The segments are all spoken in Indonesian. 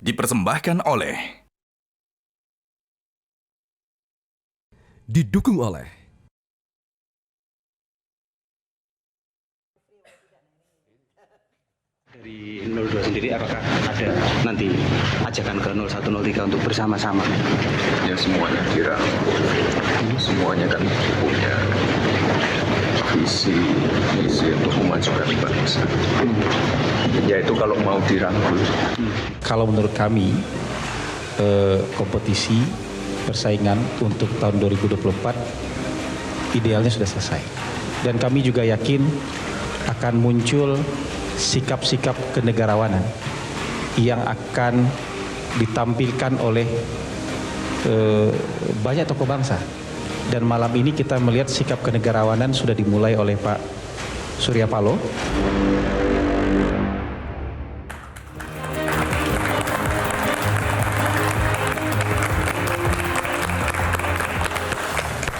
Dipersembahkan oleh Didukung oleh Dari 02 sendiri apakah ada nanti ajakan ke 0103 untuk bersama-sama? Ya semuanya dirangkul. Semuanya kan punya visi misi untuk memajukan bangsa. Yaitu kalau mau dirangkul. Kalau menurut kami kompetisi persaingan untuk tahun 2024 idealnya sudah selesai. Dan kami juga yakin akan muncul sikap-sikap kenegarawanan yang akan ditampilkan oleh banyak tokoh bangsa. Dan malam ini kita melihat sikap kenegarawanan sudah dimulai oleh Pak Surya Paloh.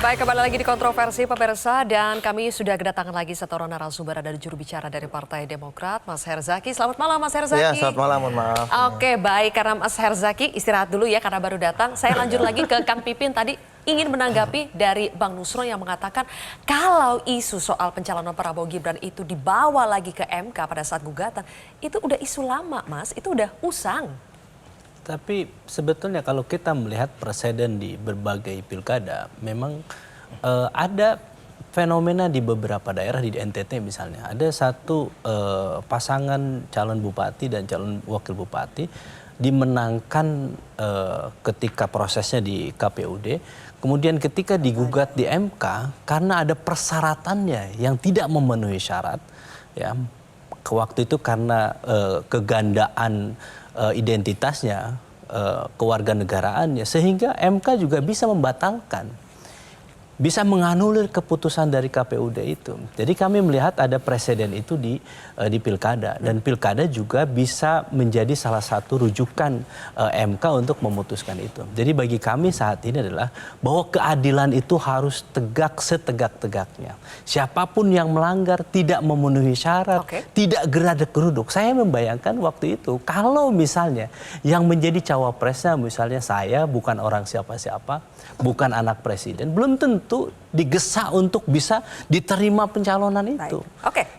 Baik, kembali lagi di Kontroversi pemirsa, dan kami sudah kedatangan lagi satu orang narasumber dari juru bicara dari Partai Demokrat, Mas Herzaki. Selamat malam, Mas Herzaki. Ya, selamat malam, mohon maaf. Oke, baik, karena Mas Herzaki istirahat dulu ya karena baru datang. Saya lanjut lagi ke Kang Pipin tadi ingin menanggapi dari Bang Nusron yang mengatakan kalau isu soal pencalonan Prabowo Gibran itu dibawa lagi ke MK pada saat gugatan, itu udah isu lama, Mas, itu udah usang. Tapi sebetulnya kalau kita melihat presiden di berbagai pilkada, memang ada fenomena di beberapa daerah di NTT misalnya. Ada satu pasangan calon bupati dan calon wakil bupati dimenangkan ketika prosesnya di KPUD. Kemudian ketika digugat di MK karena ada persyaratannya yang tidak memenuhi syarat, ya waktu itu karena kegandaan identitasnya, kewarganegaraannya, sehingga MK juga bisa membatalkan, bisa menganulir keputusan dari KPUD itu. Jadi kami melihat ada presiden itu di pilkada, dan pilkada juga bisa menjadi salah satu rujukan MK untuk memutuskan itu. Jadi bagi kami saat ini adalah bahwa keadilan itu harus tegak setegak-tegaknya. Siapapun yang melanggar tidak memenuhi syarat, tidak gerada geruduk. Saya membayangkan waktu itu kalau misalnya yang menjadi cawapresnya misalnya saya, bukan orang siapa-siapa, bukan anak presiden, belum tentu digesa untuk bisa diterima pencalonan itu.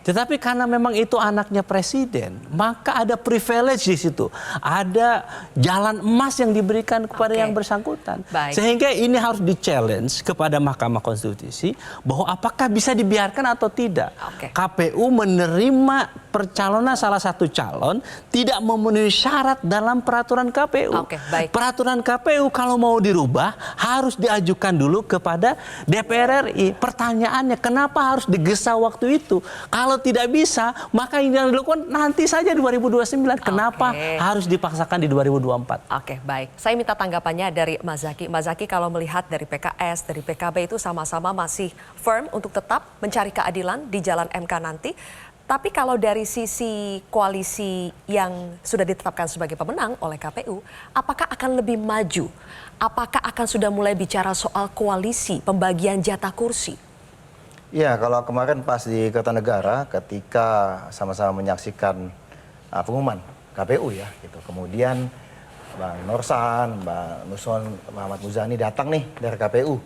Tetapi karena memang itu anaknya presiden, maka ada privilege di situ, ada jalan emas yang diberikan kepada yang bersangkutan. Sehingga ini harus di-challenge kepada Mahkamah Konstitusi bahwa apakah bisa dibiarkan atau tidak. KPU menerima percalonan salah satu calon tidak memenuhi syarat dalam peraturan KPU. Peraturan KPU kalau mau dirubah harus diajukan dulu kepada DPR RI. Pertanyaannya kenapa harus digesa waktu itu? Kalau tidak bisa, maka ini yang dilakukan nanti saja 2029. Kenapa harus dipaksakan di 2024? Oke, baik. Saya minta tanggapannya dari Mas Zaki. Mas Zaki, kalau melihat dari PKS, dari PKB itu sama-sama masih firm untuk tetap mencari keadilan di jalan MK nanti. Tapi kalau dari sisi koalisi yang sudah ditetapkan sebagai pemenang oleh KPU, apakah akan lebih maju? Apakah akan sudah mulai bicara soal koalisi, pembagian jatah kursi? Ya, kalau kemarin pas di Kertanegara ketika sama-sama menyaksikan pengumuman KPU ya, gitu. Kemudian Bang Norsan, Bang Nusron, Muhammad Muzani datang nih dari KPU,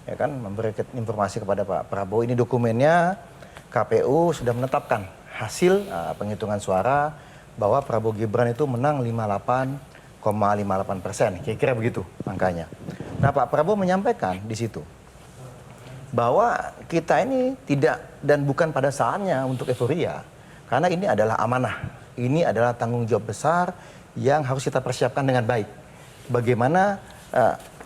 ya kan, memberi informasi kepada Pak Prabowo, ini dokumennya KPU sudah menetapkan hasil penghitungan suara bahwa Prabowo Gibran itu menang 58,58%, kira-kira begitu angkanya. Nah, Pak Prabowo menyampaikan di situ bahwa kita ini tidak dan bukan pada saatnya untuk euforia, karena ini adalah amanah, ini adalah tanggung jawab besar yang harus kita persiapkan dengan baik. Bagaimana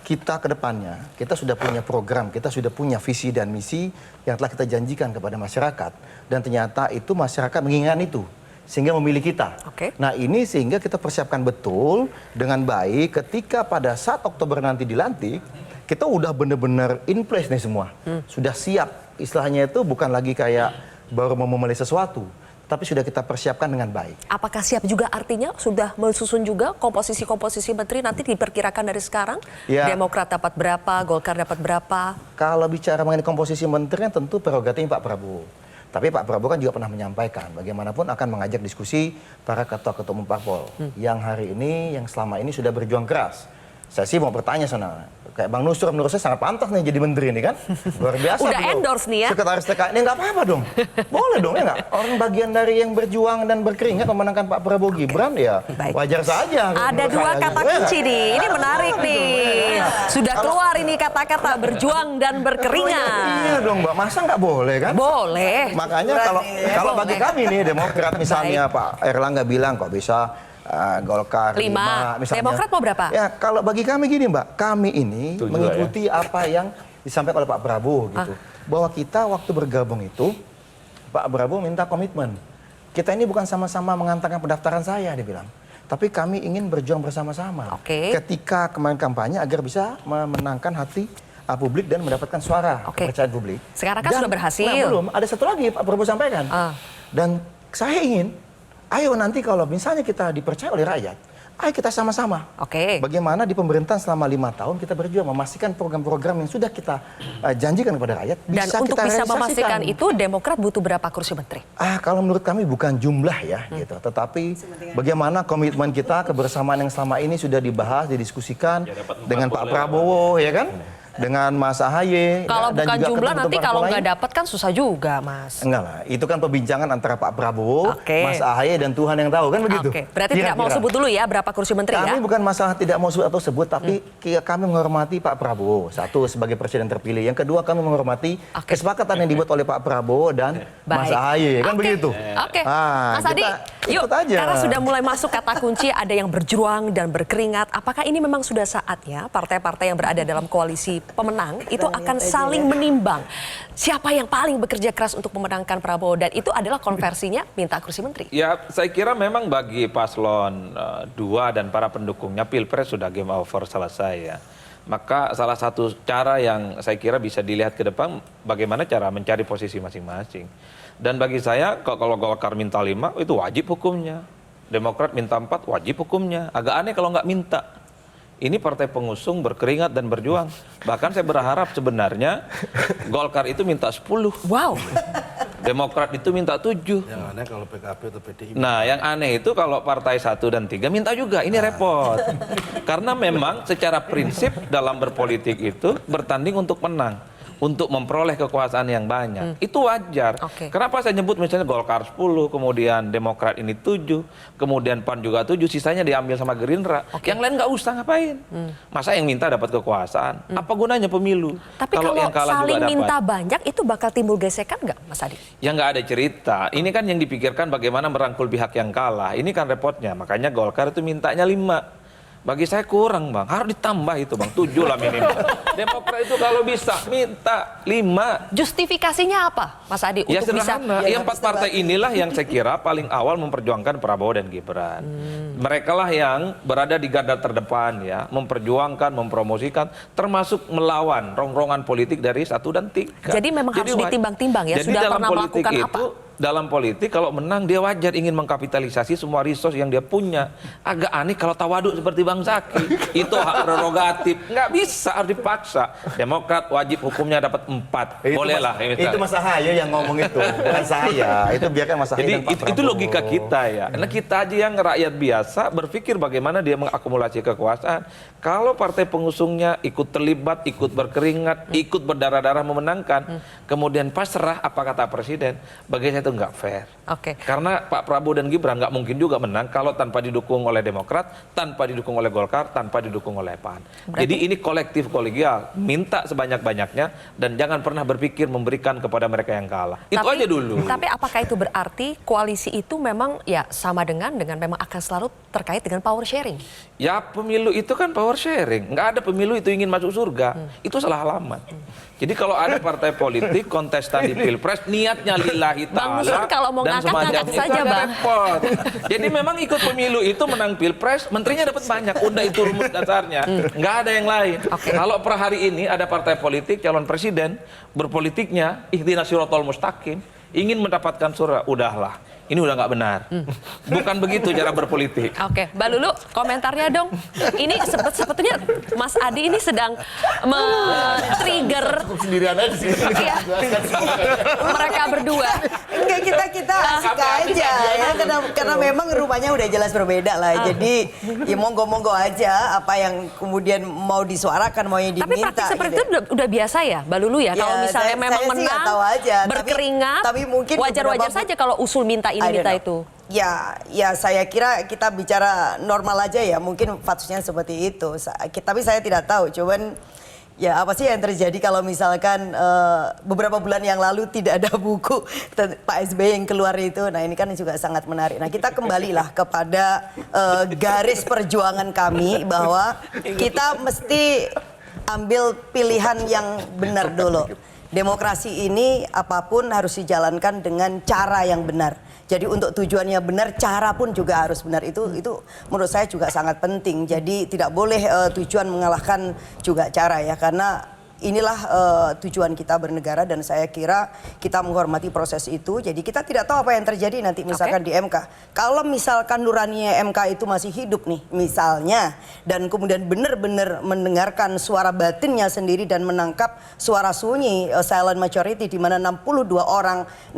kita ke depannya, kita sudah punya program, kita sudah punya visi dan misi yang telah kita janjikan kepada masyarakat. Dan ternyata itu masyarakat menginginkan itu, sehingga memilih kita. Nah, ini sehingga kita persiapkan betul dengan baik ketika pada saat Oktober nanti dilantik, kita udah benar-benar in place nih semua. Sudah siap, istilahnya itu bukan lagi kayak baru mau memilih sesuatu, tapi sudah kita persiapkan dengan baik. Apakah siap juga artinya sudah mensusun juga komposisi-komposisi menteri nanti diperkirakan dari sekarang? Ya. Demokrat dapat berapa, Golkar dapat berapa? Kalau bicara mengenai komposisi menteri, tentu prerogatifnya Pak Prabowo. Tapi Pak Prabowo kan juga pernah menyampaikan bagaimanapun akan mengajak diskusi para ketua-ketua umum parpol yang hari ini, yang selama ini sudah berjuang keras. Saya sih mau bertanya sana, kayak Bang Nusron menurut saya sangat pantas nih jadi menteri ini kan, luar biasa. Udah beliau. endorse nih ya. Sekretaris TKN, ini nggak apa-apa dong, boleh dong ya nggak? Orang bagian dari yang berjuang dan berkeringat memenangkan Pak Prabowo Gibran ya Baik. wajar saja. Ada dua kata kunci nih, ini menarik nih. Sudah keluar ini kata-kata berjuang dan berkeringat. Iya dong Mbak, masa nggak boleh kan? Boleh. Makanya kalau bagi kami nih Demokrat misalnya Pak Erlangga bilang kok bisa Golkar 5 misalnya. Demokrat mau berapa? Ya kalau bagi kami gini Mbak, kami ini mengikuti apa yang disampaikan oleh Pak Prabowo gitu. Bahwa kita waktu bergabung itu Pak Prabowo minta komitmen. Kita ini bukan sama-sama mengantarkan pendaftaran saya dia bilang. Tapi kami ingin berjuang bersama-sama. Ketika kemarin kampanye agar bisa memenangkan hati publik dan mendapatkan suara kepercayaan publik. Sekarang kan sudah berhasil. Nah, belum, ada satu lagi Pak Prabowo sampaikan. Dan saya ingin, ayo nanti kalau misalnya kita dipercaya oleh rakyat, ayo kita sama-sama. Bagaimana di pemerintahan selama 5 tahun kita berjuang memastikan program-program yang sudah kita janjikan kepada rakyat Dan bisa untuk kita bisa realisasikan. memastikan itu, Demokrat butuh berapa kursi menteri? Kalau menurut kami bukan jumlah ya, gitu. Tetapi bagaimana komitmen kita, kebersamaan yang selama ini sudah dibahas, didiskusikan dengan Pak Prabowo, ya kan? Dengan Mas AHY. Kalau dan bukan juga jumlah nanti kalau ketum-ketum nggak parpol dapat kan susah juga, Mas. Enggak lah, itu kan perbincangan antara Pak Prabowo, Mas AHY dan Tuhan yang tahu kan begitu. Berarti tidak mau sebut dulu ya berapa kursi menteri kami ya? bukan masalah tidak mau sebut atau sebut, tapi kami menghormati Pak Prabowo. Satu, sebagai presiden terpilih. Yang kedua, kami menghormati kesepakatan yang dibuat oleh Pak Prabowo dan Mas AHY. Kan begitu. Mas Adi, yuk, karena sudah mulai masuk kata kunci ada yang berjuang dan berkeringat. Apakah ini memang sudah saatnya partai-partai yang berada dalam koalisi pemenang itu akan saling menimbang siapa yang paling bekerja keras untuk memenangkan Prabowo, dan itu adalah konversinya minta kursi menteri? Ya, saya kira memang bagi paslon 2 dan para pendukungnya Pilpres sudah game over, selesai ya. Maka salah satu cara yang saya kira bisa dilihat ke depan bagaimana cara mencari posisi masing-masing. Dan bagi saya kalau Golkar minta 5 itu wajib hukumnya. Demokrat minta 4 wajib hukumnya. Agak aneh kalau nggak minta. Ini partai pengusung berkeringat dan berjuang. Bahkan saya berharap sebenarnya Golkar itu minta 10. Wow. Demokrat itu minta 7. Yang aneh kalau PKB atau PDI. Nah, yang aneh itu kalau partai 1 dan 3 minta juga. Ini repot. Karena memang secara prinsip dalam berpolitik itu bertanding untuk menang, untuk memperoleh kekuasaan yang banyak. Itu wajar. Kenapa saya nyebut misalnya Golkar 10, kemudian Demokrat ini 7, kemudian PAN juga 7, sisanya diambil sama Gerindra. Yang lain nggak usah ngapain. Masa yang minta dapat kekuasaan? Apa gunanya pemilu? Tapi kalau yang kalah saling juga minta banyak itu bakal timbul gesekan nggak, Mas Adi? Ya nggak ada cerita. Ini kan yang dipikirkan bagaimana merangkul pihak yang kalah. Ini kan repotnya. Makanya Golkar itu mintanya 5. Bagi saya kurang, Bang. Harus ditambah itu, Bang. 7 lah minimal. Demokrat itu kalau bisa minta 5. Justifikasinya apa, Mas Adi? Ya untuk sederhana. bisa... 4 partai inilah yang saya kira paling awal memperjuangkan Prabowo dan Gibran. Mereka lah yang berada di garda terdepan ya, memperjuangkan, mempromosikan, termasuk melawan rongrongan politik dari 1 dan 3. Jadi memang harus ditimbang-timbang ya. Sudah pernah melakukan apa? Dalam politik kalau menang dia wajar ingin mengkapitalisasi semua resource yang dia punya. Agak aneh kalau tawaduk seperti Bang Zaki. Itu hak prerogatif. Nggak bisa, harus dipaksa. Demokrat wajib hukumnya dapat 4. Boleh lah. Itu Mas AHY yang ngomong itu, bukan saya. Itu biarkan Mas AHY. Jadi dan Pak itu Prabowo. logika kita ya. Karena kita aja yang rakyat biasa berpikir bagaimana dia mengakumulasi kekuasaan. Kalau partai pengusungnya ikut terlibat, ikut berkeringat, ikut berdarah-darah memenangkan, kemudian pasrah apa kata presiden, bagi saya itu nggak fair. Karena Pak Prabowo dan Gibran nggak mungkin juga menang kalau tanpa didukung oleh Demokrat, tanpa didukung oleh Golkar, tanpa didukung oleh PAN. Jadi ini kolektif kolegial, minta sebanyak-banyaknya dan jangan pernah berpikir memberikan kepada mereka yang kalah. Itu aja dulu. Tapi apakah itu berarti koalisi itu memang ya sama dengan memang akan selalu terkait dengan power sharing? Ya pemilu itu kan power sharing. Nggak ada pemilu itu ingin masuk surga. Itu salah alamat. Jadi kalau ada partai politik kontestan di Pilpres niatnya lillahi ta'ala kalau mau dan ngangkat, semacam ngangkat itu saja, agak Bang. repot. Jadi memang ikut pemilu itu menang Pilpres, menterinya dapat banyak. Udah itu rumus dasarnya. Nggak ada yang lain. Kalau per hari ini ada partai politik calon presiden berpolitiknya ihdinas siratal mustaqim, ingin mendapatkan suara, udahlah. Ini udah nggak benar. Bukan begitu cara berpolitik. Oke, Mbak Lulu, komentarnya dong. Ini sebetulnya Mas Adi ini sedang men-trigger iya, mereka berdua. Enggak, kita asik aja ya, karena memang rumahnya udah jelas berbeda lah. Jadi ya monggo-monggo aja apa yang kemudian mau disuarakan, mau yang diminta. Tapi praktik seperti itu udah biasa ya, Mbak Lulu ya? Kalau misalnya memang saya sih menang, nggak tahu aja, berkeringat, tapi mungkin wajar-wajar beberapa- saja kalau usul minta ini, I don't minta know. itu. Ya saya kira kita bicara normal aja ya, mungkin faktusnya seperti itu. Tapi saya tidak tahu, cuman ya apa sih yang terjadi kalau misalkan beberapa bulan yang lalu tidak ada buku Pak SBY yang keluar itu. Nah ini kan juga sangat menarik. Nah kita kembalilah kepada garis perjuangan kami bahwa kita mesti ambil pilihan yang benar dulu. Demokrasi ini apapun harus dijalankan dengan cara yang benar. Jadi untuk tujuannya benar, cara pun juga harus benar. Itu menurut saya juga sangat penting. Jadi tidak boleh tujuan mengalahkan juga cara ya, karena inilah tujuan kita bernegara dan saya kira kita menghormati proses itu. Jadi kita tidak tahu apa yang terjadi nanti misalkan di MK. Kalau misalkan nuraninya MK itu masih hidup nih misalnya, dan kemudian benar-benar mendengarkan suara batinnya sendiri dan menangkap suara sunyi silent majority di mana 62%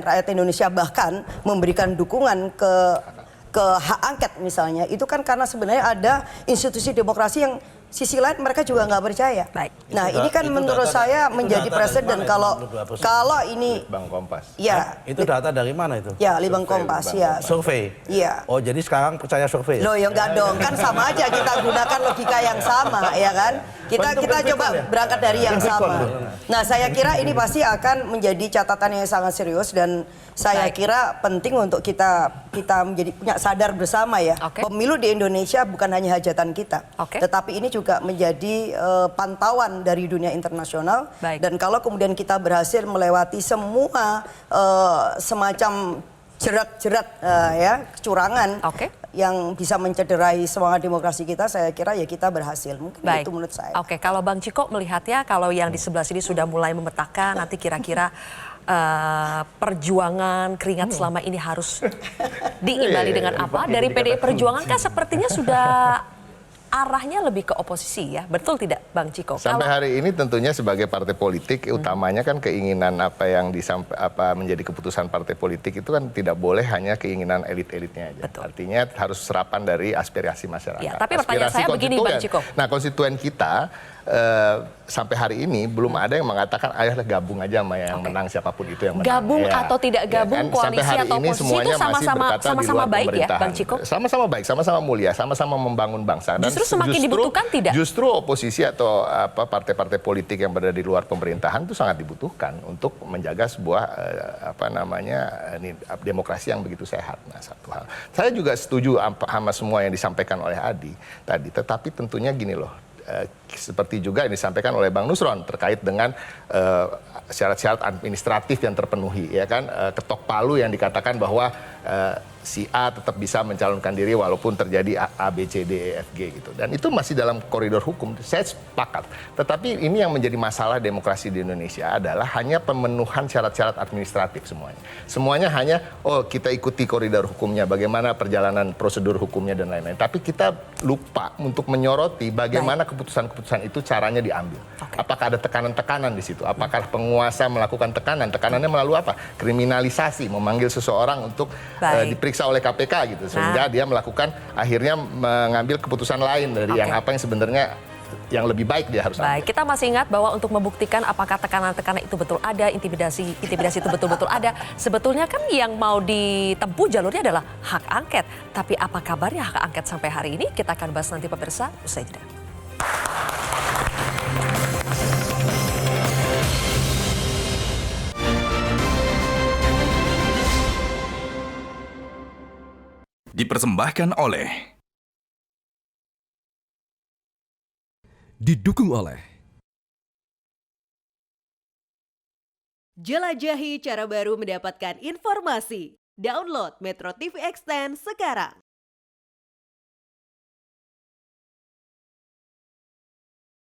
rakyat Indonesia bahkan memberikan dukungan ke hak angket misalnya, itu kan karena sebenarnya ada institusi demokrasi yang sisi lain mereka juga nggak percaya. Baik. Nah ini kan menurut saya menjadi presiden kalau ini Bang Kompas. ya Itu data dari mana itu? ya Litbang Kompas ya. Survei. Iya. Oh jadi sekarang percaya survei? Loh ya enggak dong, kan sama aja kita gunakan logika yang sama ya kan. Kita coba berangkat dari yang sama. Nah saya kira ini pasti akan menjadi catatan yang sangat serius dan saya kira penting untuk kita menjadi punya sadar bersama ya. Pemilu di Indonesia bukan hanya hajatan kita, tetapi ini juga menjadi pantauan dari dunia internasional. Dan kalau kemudian kita berhasil melewati semua semacam jerat-jerat ya kecurangan yang bisa mencederai semangat demokrasi kita, saya kira ya kita berhasil. Mungkin itu menurut saya. Oke, kalau Bang Ciko melihatnya, kalau yang di sebelah sini sudah mulai memetakan, nanti kira-kira perjuangan keringat selama ini harus diimbali dengan apa? Dari PDI Perjuangan kan sepertinya sudah arahnya lebih ke oposisi ya, betul tidak Bang Ciko? Sampai hari ini tentunya sebagai partai politik utamanya kan keinginan apa yang menjadi keputusan partai politik itu kan tidak boleh hanya keinginan elit-elitnya aja. Betul. Artinya harus serapan dari aspirasi masyarakat. Ya, tapi pertanyaan saya begini Bang Ciko. Nah konstituen kita sampai hari ini belum ada yang mengatakan ayolah gabung aja sama yang menang siapapun itu yang menang. Gabung atau tidak gabung, koalisi sampai hari atau ini oposisi semuanya itu sama-sama baik ya Bang Ciko? Sama-sama baik, sama-sama mulia, sama-sama membangun bangsa. Dan Justru semakin dibutuhkan tidak? Justru oposisi atau partai-partai politik yang berada di luar pemerintahan itu sangat dibutuhkan untuk menjaga sebuah demokrasi yang begitu sehat. Nah, satu hal. Saya juga setuju sama semua yang disampaikan oleh Adi tadi, tetapi tentunya gini loh. Seperti juga yang disampaikan oleh Bang Nusron terkait dengan syarat-syarat administratif yang terpenuhi, ya kan, ketok palu yang dikatakan bahwa si A tetap bisa mencalonkan diri walaupun terjadi A, B, C, D, E, F, G gitu. Dan itu masih dalam koridor hukum, saya sepakat. Tetapi ini yang menjadi masalah demokrasi di Indonesia adalah hanya pemenuhan syarat-syarat administratif semuanya. Semuanya hanya, kita ikuti koridor hukumnya, bagaimana perjalanan prosedur hukumnya dan lain-lain. Tapi kita lupa untuk menyoroti bagaimana keputusan-keputusan itu caranya diambil. Apakah ada tekanan-tekanan di situ? Apakah penguasa melakukan tekanan? Tekanannya melalui apa? Kriminalisasi, memanggil seseorang untuk diperiksa oleh KPK gitu, sehingga dia melakukan akhirnya mengambil keputusan lain dari yang apa yang sebenarnya yang lebih baik dia harus ambil. Baik, kita masih ingat bahwa untuk membuktikan apakah tekanan-tekanan itu betul ada, intimidasi itu betul-betul ada, sebetulnya kan yang mau ditempuh jalurnya adalah hak angket. Tapi apa kabarnya hak angket sampai hari ini? Kita akan bahas nanti pemirsa, usai jeda. Dipersembahkan oleh, didukung oleh jelajahi cara baru mendapatkan informasi. Download Metro TV Extend sekarang.